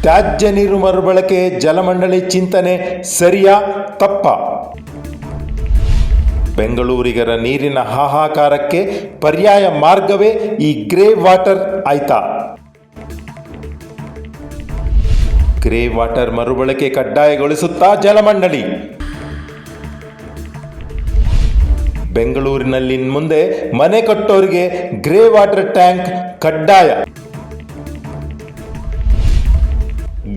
ತ್ಯಾಜ್ಯ ನೀರು ಮರುಬಳಕೆ ಜಲಮಂಡಳಿ ಚಿಂತನೆ ಸರಿಯಾ ತಪ್ಪಾ? ಬೆಂಗಳೂರಿಗರ ನೀರಿನ ಹಾಹಾಕಾರಕ್ಕೆ ಪರ್ಯಾಯ ಮಾರ್ಗವೇ ಈ ಗ್ರೇ ವಾಟರ್ ಆಯ್ತಾ? ಗ್ರೇ ವಾಟರ್ ಮರುಬಳಕೆ ಕಡ್ಡಾಯಗೊಳಿಸುತ್ತಾ ಜಲಮಂಡಳಿ. ಬೆಂಗಳೂರಿನಲ್ಲಿ ಮುಂದೆ ಮನೆ ಕಟ್ಟೋರಿಗೆ ಗ್ರೇ ವಾಟರ್ ಟ್ಯಾಂಕ್ ಕಡ್ಡಾಯ.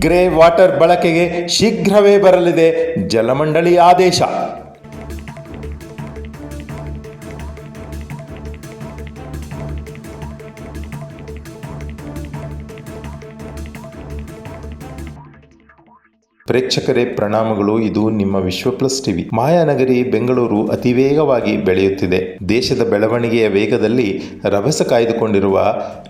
ಗ್ರೇ ವಾಟರ್ ಬಳಕೆಗೆ ಶೀಘ್ರವೇ ಬರಲಿದೆ ಜಲಮಂಡಳಿ ಆದೇಶ. ಪ್ರೇಕ್ಷಕರೇ ಪ್ರಣಾಮಗಳು. ಇದು ನಿಮ್ಮ ವಿಶ್ವ ಪ್ಲಸ್ ಟಿವಿ. ಮಾಯಾನಗರಿ ಬೆಂಗಳೂರು ಅತಿ ವೇಗವಾಗಿ ಬೆಳೆಯುತ್ತಿದೆ. ದೇಶದ ಬೆಳವಣಿಗೆಯ ವೇಗದಲ್ಲಿ ರಭಸ ಕಾಯ್ದುಕೊಂಡಿರುವ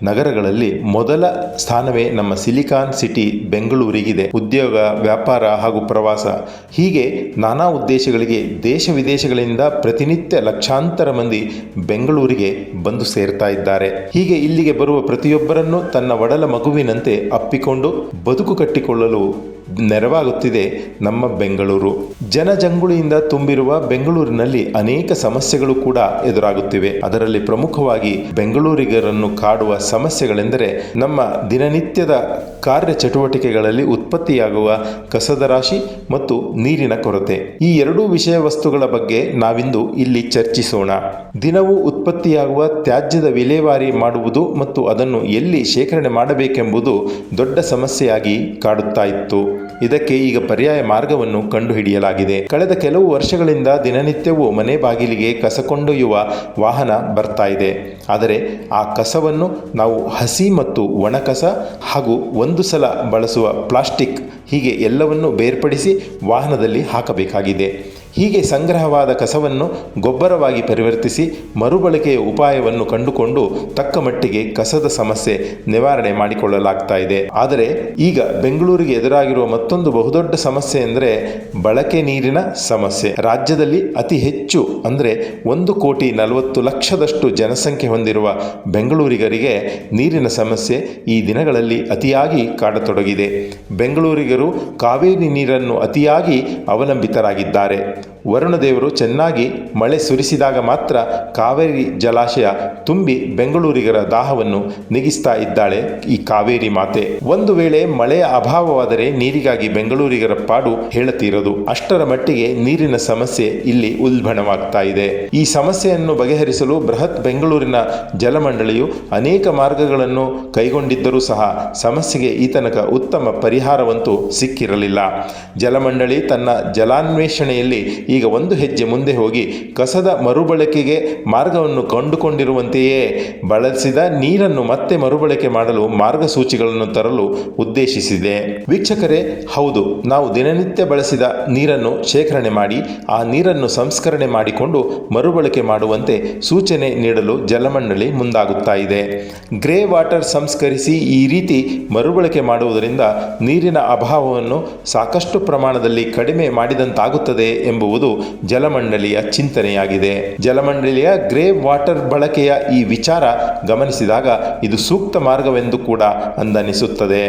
ನಗರಗಳಲ್ಲಿ ಮೊದಲ ಸ್ಥಾನವೇ ನಮ್ಮ ಸಿಲಿಕಾನ್ ಸಿಟಿ ಬೆಂಗಳೂರಿಗಿದೆ. ಉದ್ಯೋಗ, ವ್ಯಾಪಾರ ಹಾಗೂ ಪ್ರವಾಸ ಹೀಗೆ ನಾನಾ ಉದ್ದೇಶಗಳಿಗೆ ದೇಶ ವಿದೇಶಗಳಿಂದ ಪ್ರತಿನಿತ್ಯ ಲಕ್ಷಾಂತರ ಮಂದಿ ಬೆಂಗಳೂರಿಗೆ ಬಂದು ಸೇರ್ತಾ ಇದ್ದಾರೆ. ಹೀಗೆ ಇಲ್ಲಿಗೆ ಬರುವ ಪ್ರತಿಯೊಬ್ಬರನ್ನು ತನ್ನ ಒಡಲ ಮಗುವಿನಂತೆ ಅಪ್ಪಿಕೊಂಡು ಬದುಕು ಕಟ್ಟಿಕೊಳ್ಳಲು ನೆರವಾಗುತ್ತಿದೆ ನಮ್ಮ ಬೆಂಗಳೂರು. ಜನಜಂಗುಳಿಯಿಂದ ತುಂಬಿರುವ ಬೆಂಗಳೂರಿನಲ್ಲಿ ಅನೇಕ ಸಮಸ್ಯೆಗಳು ಕೂಡ ಎದುರಾಗುತ್ತಿವೆ. ಅದರಲ್ಲಿ ಪ್ರಮುಖವಾಗಿ ಬೆಂಗಳೂರಿಗರನ್ನು ಕಾಡುವ ಸಮಸ್ಯೆಗಳೆಂದರೆ ನಮ್ಮ ದಿನನಿತ್ಯದ ಕಾರ್ಯ ಚಟುವಟಿಕೆಗಳಲ್ಲಿ ಉತ್ಪತ್ತಿಯಾಗುವ ಕಸದ ರಾಶಿ ಮತ್ತು ನೀರಿನ ಕೊರತೆ. ಈ ಎರಡೂ ವಿಷಯ ವಸ್ತುಗಳ ಬಗ್ಗೆ ನಾವಿಂದು ಇಲ್ಲಿ ಚರ್ಚಿಸೋಣ. ದಿನವೂ ಉತ್ಪತ್ತಿಯಾಗುವ ತ್ಯಾಜ್ಯದ ವಿಲೇವಾರಿ ಮಾಡುವುದು ಮತ್ತು ಅದನ್ನು ಎಲ್ಲಿ ಶೇಖರಣೆ ಮಾಡಬೇಕೆಂಬುದು ದೊಡ್ಡ ಸಮಸ್ಯೆಯಾಗಿ ಕಾಡುತ್ತಾ ಇತ್ತು. ಇದಕ್ಕೆ ಈಗ ಪರ್ಯಾಯ ಮಾರ್ಗವನ್ನು ಕಂಡುಹಿಡಿಯಲಾಗಿದೆ. ಕಳೆದ ಕೆಲವು ವರ್ಷಗಳಿಂದ ದಿನನಿತ್ಯವೂ ಮನೆ ಬಾಗಿಲಿಗೆ ಕಸ ಕೊಂಡೊಯ್ಯುವ ವಾಹನ ಬರ್ತಾ ಇದೆ. ಆದರೆ ಆ ಕಸವನ್ನು ನಾವು ಹಸಿ ಮತ್ತು ಒಣ ಕಸ ಹಾಗೂ ಒಂದು ಸಲ ಬಳಸುವ ಪ್ಲಾಸ್ಟಿಕ್ ಹೀಗೆ ಎಲ್ಲವನ್ನು ಬೇರ್ಪಡಿಸಿ ವಾಹನದಲ್ಲಿ ಹಾಕಬೇಕಾಗಿದೆ. ಹೀಗೆ ಸಂಗ್ರಹವಾದ ಕಸವನ್ನು ಗೊಬ್ಬರವಾಗಿ ಪರಿವರ್ತಿಸಿ ಮರುಬಳಕೆಯ ಉಪಾಯವನ್ನು ಕಂಡುಕೊಂಡು ತಕ್ಕ ಮಟ್ಟಿಗೆ ಕಸದ ಸಮಸ್ಯೆ ನಿವಾರಣೆ ಮಾಡಿಕೊಳ್ಳಲಾಗ್ತಾ ಇದೆ. ಆದರೆ ಈಗ ಬೆಂಗಳೂರಿಗೆ ಎದುರಾಗಿರುವ ಮತ್ತೊಂದು ಬಹುದೊಡ್ಡ ಸಮಸ್ಯೆ ಎಂದರೆ ಬಳಕೆ ನೀರಿನ ಸಮಸ್ಯೆ. ರಾಜ್ಯದಲ್ಲಿ ಅತಿ ಹೆಚ್ಚು ಅಂದರೆ 1,40,00,000 ಜನಸಂಖ್ಯೆ ಹೊಂದಿರುವ ಬೆಂಗಳೂರಿಗರಿಗೆ ನೀರಿನ ಸಮಸ್ಯೆ ಈ ದಿನಗಳಲ್ಲಿ ಅತಿಯಾಗಿ ಕಾಡತೊಡಗಿದೆ. ಬೆಂಗಳೂರಿಗರು ಕಾವೇರಿ ನೀರನ್ನು ಅತಿಯಾಗಿ ಅವಲಂಬಿತರಾಗಿದ್ದಾರೆ. ವರುಣದೇವರು ಚೆನ್ನಾಗಿ ಮಳೆ ಸುರಿಸಿದಾಗ ಮಾತ್ರ ಕಾವೇರಿ ಜಲಾಶಯ ತುಂಬಿ ಬೆಂಗಳೂರಿಗರ ದಾಹವನ್ನು ನೀಗಿಸ್ತಾ ಇದ್ದಾಳೆ ಈ ಕಾವೇರಿ ಮಾತೆ. ಒಂದು ವೇಳೆ ಮಳೆಯ ಅಭಾವವಾದರೆ ನೀರಿಗಾಗಿ ಬೆಂಗಳೂರಿಗರ ಪಾಡು ಹೇಳತೀರದು. ಅಷ್ಟರ ಮಟ್ಟಿಗೆ ನೀರಿನ ಸಮಸ್ಯೆ ಇಲ್ಲಿ ಉಲ್ಬಣವಾಗ್ತಾ ಇದೆ. ಈ ಸಮಸ್ಯೆಯನ್ನು ಬಗೆಹರಿಸಲು ಬೃಹತ್ ಬೆಂಗಳೂರಿನ ಜಲಮಂಡಳಿಯು ಅನೇಕ ಮಾರ್ಗಗಳನ್ನು ಕೈಗೊಂಡಿದ್ದರೂ ಸಹ ಸಮಸ್ಯೆಗೆ ಈ ತನಕ ಉತ್ತಮ ಪರಿಹಾರವಂತೂ ಸಿಕ್ಕಿರಲಿಲ್ಲ. ಜಲಮಂಡಳಿ ತನ್ನ ಜಲಾನ್ವೇಷಣೆಯಲ್ಲಿ ಈಗ ಒಂದು ಹೆಜ್ಜೆ ಮುಂದೆ ಹೋಗಿ ಕಸದ ಮರುಬಳಕೆಗೆ ಮಾರ್ಗವನ್ನು ಕಂಡುಕೊಂಡಿರುವಂತೆಯೇ ಬಳಸಿದ ನೀರನ್ನು ಮತ್ತೆ ಮರುಬಳಕೆ ಮಾಡಲು ಮಾರ್ಗಸೂಚಿಗಳನ್ನು ತರಲು ಉದ್ದೇಶಿಸಿದೆ. ವೀಕ್ಷಕರೇ, ಹೌದು, ನಾವು ದಿನನಿತ್ಯ ಬಳಸಿದ ನೀರನ್ನು ಶೇಖರಣೆ ಮಾಡಿ ಆ ನೀರನ್ನು ಸಂಸ್ಕರಣೆ ಮಾಡಿಕೊಂಡು ಮರುಬಳಕೆ ಮಾಡುವಂತೆ ಸೂಚನೆ ನೀಡಲು ಜಲಮಂಡಳಿ ಮುಂದಾಗುತ್ತಾ ಇದೆ. ಗ್ರೇ ವಾಟರ್ ಸಂಸ್ಕರಿಸಿ ಈ ರೀತಿ ಮರುಬಳಕೆ ಮಾಡುವುದರಿಂದ ನೀರಿನ ಅಭಾವವನ್ನು ಸಾಕಷ್ಟು ಪ್ರಮಾಣದಲ್ಲಿ ಕಡಿಮೆ ಮಾಡಿದಂತಾಗುತ್ತದೆ ಎಂಬುದು ಜಲಮಂಡಳಿಯ ಚಿಂತನೆಯಾಗಿದೆ. ಜಲಮಂಡಳಿಯ ಗ್ರೇ ವಾಟರ್ ಬಳಕೆಯ ಈ ವಿಚಾರ ಗಮನಿಸಿದಾಗ ಇದು ಸೂಕ್ತ ಮಾರ್ಗವೆಂದು ಕೂಡ ಅಂದನಿಸುತ್ತದೆ.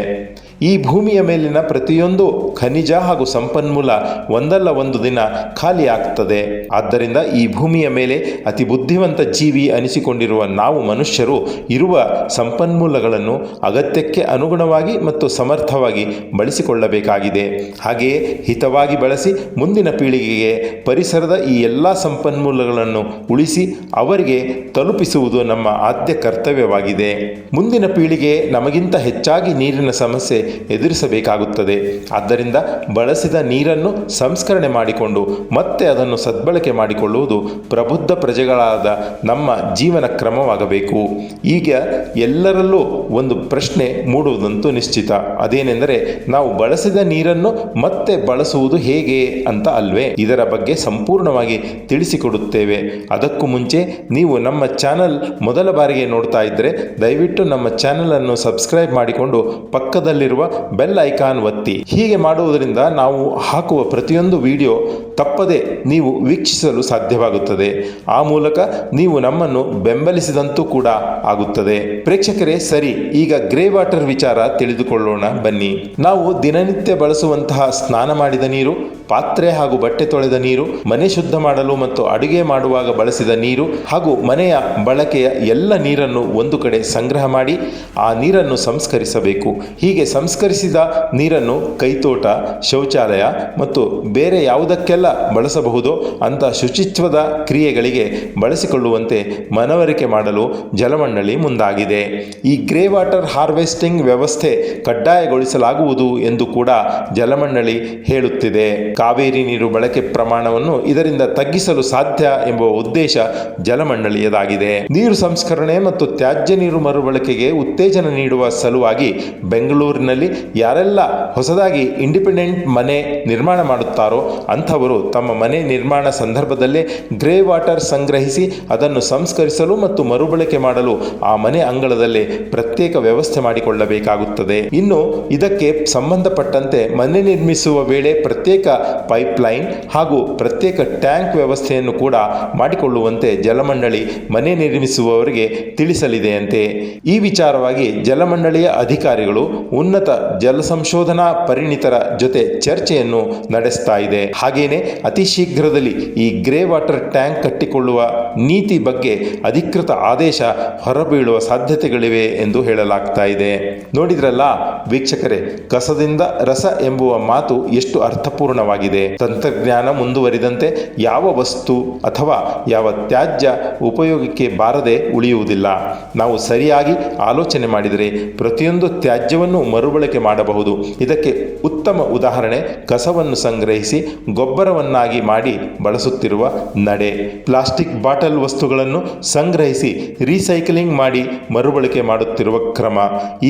ಈ ಭೂಮಿಯ ಮೇಲಿನ ಪ್ರತಿಯೊಂದು ಖನಿಜ ಹಾಗೂ ಸಂಪನ್ಮೂಲ ಒಂದಲ್ಲ ಒಂದು ದಿನ ಖಾಲಿ ಆಗ್ತದೆ. ಆದ್ದರಿಂದ ಈ ಭೂಮಿಯ ಮೇಲೆ ಅತಿ ಬುದ್ಧಿವಂತ ಜೀವಿ ಅನಿಸಿಕೊಂಡಿರುವ ನಾವು ಮನುಷ್ಯರು ಇರುವ ಸಂಪನ್ಮೂಲಗಳನ್ನು ಅಗತ್ಯಕ್ಕೆ ಅನುಗುಣವಾಗಿ ಮತ್ತು ಸಮರ್ಥವಾಗಿ ಬಳಸಿಕೊಳ್ಳಬೇಕಾಗಿದೆ. ಹಾಗೆಯೇ ಹಿತವಾಗಿ ಬಳಸಿ ಮುಂದಿನ ಪೀಳಿಗೆಗೆ ಪರಿಸರದ ಈ ಎಲ್ಲ ಸಂಪನ್ಮೂಲಗಳನ್ನು ಉಳಿಸಿ ಅವರಿಗೆ ತಲುಪಿಸುವುದು ನಮ್ಮ ಆದ್ಯ ಕರ್ತವ್ಯವಾಗಿದೆ. ಮುಂದಿನ ಪೀಳಿಗೆ ನಮಗಿಂತ ಹೆಚ್ಚಾಗಿ ನೀರಿನ ಸಮಸ್ಯೆ ಎದುರಿಸಬೇಕಾಗುತ್ತದೆ. ಆದ್ದರಿಂದ ಬಳಸಿದ ನೀರನ್ನು ಸಂಸ್ಕರಣೆ ಮಾಡಿಕೊಂಡು ಮತ್ತೆ ಅದನ್ನು ಸದ್ಬಳಕೆ ಮಾಡಿಕೊಳ್ಳುವುದು ಪ್ರಬುದ್ಧ ಪ್ರಜೆಗಳಾದ ನಮ್ಮ ಜೀವನ ಕ್ರಮವಾಗಬೇಕು. ಈಗ ಎಲ್ಲರಲ್ಲೂ ಒಂದು ಪ್ರಶ್ನೆ ಮೂಡುವುದಂತೂ ನಿಶ್ಚಿತ. ಅದೇನೆಂದರೆ, ನಾವು ಬಳಸಿದ ನೀರನ್ನು ಮತ್ತೆ ಬಳಸುವುದು ಹೇಗೆ ಅಂತ ಅಲ್ವೇ? ಇದರ ಬಗ್ಗೆ ಸಂಪೂರ್ಣವಾಗಿ ತಿಳಿಸಿಕೊಡುತ್ತೇವೆ. ಅದಕ್ಕೂ ಮುಂಚೆ ನೀವು ನಮ್ಮ ಚಾನಲ್ ಮೊದಲ ಬಾರಿಗೆ ನೋಡ್ತಾ ಇದ್ದರೆ ದಯವಿಟ್ಟು ನಮ್ಮ ಚಾನಲನ್ನು ಸಬ್ಸ್ಕ್ರೈಬ್ ಮಾಡಿಕೊಂಡು ಪಕ್ಕದಲ್ಲಿರುವ ಪಕ್ಕದಲ್ಲಿರುವ ಬೆಲ್ ಐಕಾನ್ ಒತ್ತಿ. ಹೀಗೆ ಮಾಡುವುದರಿಂದ ನಾವು ಹಾಕುವ ಪ್ರತಿಯೊಂದು ವಿಡಿಯೋ ತಪ್ಪದೆ ನೀವು ವೀಕ್ಷಿಸಲು ಸಾಧ್ಯವಾಗುತ್ತದೆ. ಆ ಮೂಲಕ ನೀವು ನಮ್ಮನ್ನು ಬೆಂಬಲಿಸಿದಂತೂ ಕೂಡ ಆಗುತ್ತದೆ. ಪ್ರೇಕ್ಷಕರೇ, ಸರಿ, ಈಗ ಗ್ರೇ ವಾಟರ್ ವಿಚಾರ ತಿಳಿದುಕೊಳ್ಳೋಣ ಬನ್ನಿ. ನಾವು ದಿನನಿತ್ಯ ಬಳಸುವಂತಹ ಸ್ನಾನ ಮಾಡಿದ ನೀರು, ಪಾತ್ರೆ ಹಾಗೂ ಬಟ್ಟೆ ತೊಳೆದ ನೀರು, ಮನೆ ಶುದ್ಧ ಮಾಡಲು ಮತ್ತು ಅಡುಗೆ ಮಾಡುವಾಗ ಬಳಸಿದ ನೀರು ಹಾಗೂ ಮನೆಯ ಬಳಕೆಯ ಎಲ್ಲ ನೀರನ್ನು ಒಂದು ಕಡೆ ಸಂಗ್ರಹ ಮಾಡಿ ಆ ನೀರನ್ನು ಸಂಸ್ಕರಿಸಬೇಕು. ಹೀಗೆ ಸಂಸ್ಕರಿಸಿದ ನೀರನ್ನು ಕೈತೋಟ, ಶೌಚಾಲಯ ಮತ್ತು ಬೇರೆ ಯಾವುದಕ್ಕೆಲ್ಲ ಬಳಸಬಹುದೋ ಅಂಥ ಶುಚಿತ್ವದ ಕ್ರಿಯೆಗಳಿಗೆ ಬಳಸಿಕೊಳ್ಳುವಂತೆ ಮನವರಿಕೆ ಮಾಡಲು ಜಲಮಂಡಳಿ ಮುಂದಾಗಿದೆ. ಈ ಗ್ರೇ ವಾಟರ್ ಹಾರ್ವೆಸ್ಟಿಂಗ್ ವ್ಯವಸ್ಥೆ ಕಡ್ಡಾಯಗೊಳಿಸಲಾಗುವುದು ಎಂದು ಕೂಡ ಜಲಮಂಡಳಿ ಹೇಳುತ್ತಿದೆ. ಕಾವೇರಿ ನೀರು ಬಳಕೆ ಪ್ರಮಾಣವನ್ನು ಇದರಿಂದ ತಗ್ಗಿಸಲು ಸಾಧ್ಯ ಎಂಬ ಉದ್ದೇಶ ಜಲಮಂಡಳಿಯದಾಗಿದೆ. ನೀರು ಸಂಸ್ಕರಣೆ ಮತ್ತು ತ್ಯಾಜ್ಯ ನೀರು ಮರುಬಳಕೆಗೆ ಉತ್ತೇಜನ ನೀಡುವ ಸಲುವಾಗಿ ಬೆಂಗಳೂರಿನಲ್ಲಿ ಯಾರೆಲ್ಲ ಹೊಸದಾಗಿ ಇಂಡಿಪೆಂಡೆಂಟ್ ಮನೆ ನಿರ್ಮಾಣ ಮಾಡುತ್ತಾರೋ ಅಂಥವರು ತಮ್ಮ ಮನೆ ನಿರ್ಮಾಣ ಸಂದರ್ಭದಲ್ಲೇ ಗ್ರೇ ವಾಟರ್ ಸಂಗ್ರಹಿಸಿ ಅದನ್ನು ಸಂಸ್ಕರಿಸಲು ಮತ್ತು ಮರುಬಳಕೆ ಮಾಡಲು ಆ ಮನೆ ಅಂಗಳದಲ್ಲೇ ಪ್ರತ್ಯೇಕ ವ್ಯವಸ್ಥೆ ಮಾಡಿಕೊಳ್ಳಬೇಕಾಗುತ್ತದೆ. ಇನ್ನು ಇದಕ್ಕೆ ಸಂಬಂಧಪಟ್ಟಂತೆ ಮನೆ ನಿರ್ಮಿಸುವ ವೇಳೆ ಪ್ರತ್ಯೇಕ ಪೈಪ್ಲೈನ್ ಹಾಗೂ ಪ್ರತ್ಯೇಕ ಟ್ಯಾಂಕ್ ವ್ಯವಸ್ಥೆಯನ್ನು ಕೂಡ ಮಾಡಿಕೊಳ್ಳುವಂತೆ ಜಲಮಂಡಳಿ ಮನೆ ನಿರ್ಮಿಸುವವರಿಗೆ ತಿಳಿಸಲಿದೆಯಂತೆ. ಈ ವಿಚಾರವಾಗಿ ಜಲಮಂಡಳಿಯ ಅಧಿಕಾರಿಗಳು ಉನ್ನತ ಜಲ ಸಂಶೋಧನಾ ಪರಿಣಿತರ ಜೊತೆ ಚರ್ಚೆಯನ್ನು ನಡೆಸ್ತಾ ಇದೆ. ಹಾಗೇನೆ ಅತಿ ಶೀಘ್ರದಲ್ಲಿ ಈ ಗ್ರೇ ವಾಟರ್ ಟ್ಯಾಂಕ್ ಕಟ್ಟಿಕೊಳ್ಳುವ ನೀತಿ ಬಗ್ಗೆ ಅಧಿಕೃತ ಆದೇಶ ಹೊರಬೀಳುವ ಸಾಧ್ಯತೆಗಳಿವೆ ಎಂದು ಹೇಳಲಾಗ್ತಾ ಇದೆ. ನೋಡಿದ್ರಲ್ಲ ವೀಕ್ಷಕರೇ, ಕಸದಿಂದ ರಸ ಎಂಬುವ ಮಾತು ಎಷ್ಟು ಅರ್ಥಪೂರ್ಣವಾಗಿದೆ. ತಂತ್ರಜ್ಞಾನ ಮುಂದುವರಿದಂತೆ ಯಾವ ವಸ್ತು ಅಥವಾ ಯಾವ ತ್ಯಾಜ್ಯ ಉಪಯೋಗಕ್ಕೆ ಬಾರದೆ ಉಳಿಯುವುದಿಲ್ಲ. ನಾವು ಸರಿಯಾಗಿ ಆಲೋಚನೆ ಮಾಡಿದರೆ ಪ್ರತಿಯೊಂದು ತ್ಯಾಜ್ಯವನ್ನು ಮರುಬಳಕೆ ಮಾಡಬಹುದು. ಇದಕ್ಕೆ ಉತ್ತಮ ಉದಾಹರಣೆ ಕಸವನ್ನು ಸಂಗ್ರಹಿಸಿ ಗೊಬ್ಬರವನ್ನಾಗಿ ಮಾಡಿ ಬಳಸುತ್ತಿರುವ ನಡೆ. ಪ್ಲಾಸ್ಟಿಕ್ ಬಾಟಲ್ ವಸ್ತುಗಳನ್ನು ಸಂಗ್ರಹಿಸಿ ರೀಸೈಕ್ಲಿಂಗ್ ಮಾಡಿ ಮರುಬಳಕೆ ಮಾಡುತ್ತಿರುವ ಕ್ರಮ.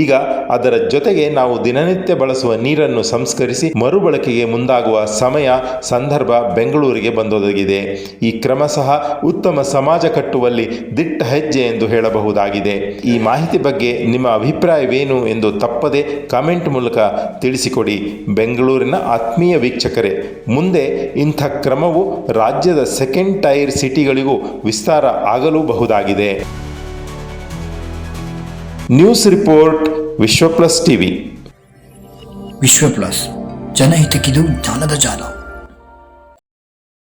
ಈಗ ಅದರ ಜೊತೆಗೆ ನಾವು ದಿನನಿತ್ಯ ಬಳಸುವ ನೀರನ್ನು ಸಂಸ್ಕರಿಸಿ ಮರುಬಳಕೆಗೆ ಮುಂದಾಗುವ ಸಮಯ ಸಂದರ್ಭ ಬೆಂಗಳೂರಿಗೆ ಬಂದೊದಗಿದೆ. ಈ ಕ್ರಮ ಸಹ ಉತ್ತಮ ಸಮಾಜ ಕಟ್ಟುವಲ್ಲಿ ದಿಟ್ಟ ಹೆಜ್ಜೆ ಎಂದು ಹೇಳಬಹುದಾಗಿದೆ. ಈ ಮಾಹಿತಿ ಬಗ್ಗೆ ನಿಮ್ಮ ಅಭಿಪ್ರಾಯವೇನು ಎಂದು ತಪ್ಪದೆ ಕಾಮೆಂಟ್ ಮೂಲಕ ತಿಳಿಸಿಕೊಡಿ. ಬೆಂಗಳೂರಿನ ಆತ್ಮೀಯ ವೀಕ್ಷಕರೇ, ಮುಂದೆ ಇಂಥ ಕ್ರಮವು ರಾಜ್ಯದ ಸೆಕೆಂಡ್ ಟೈರ್ ಸಿಟಿಗಳಿಗೂ ವಿಸ್ತಾರ ಆಗಲೂ ಬಹುದಾಗಿದೆ. ನ್ಯೂಸ್ ರಿಪೋರ್ಟ್ ವಿಶ್ವ ಪ್ಲಸ್ ಟಿವಿ. ವಿಶ್ವ ಪ್ಲಸ್, ಜನಹಿತಕ್ಕಿದು ಜ್ಞಾನದ ಜಾಲ.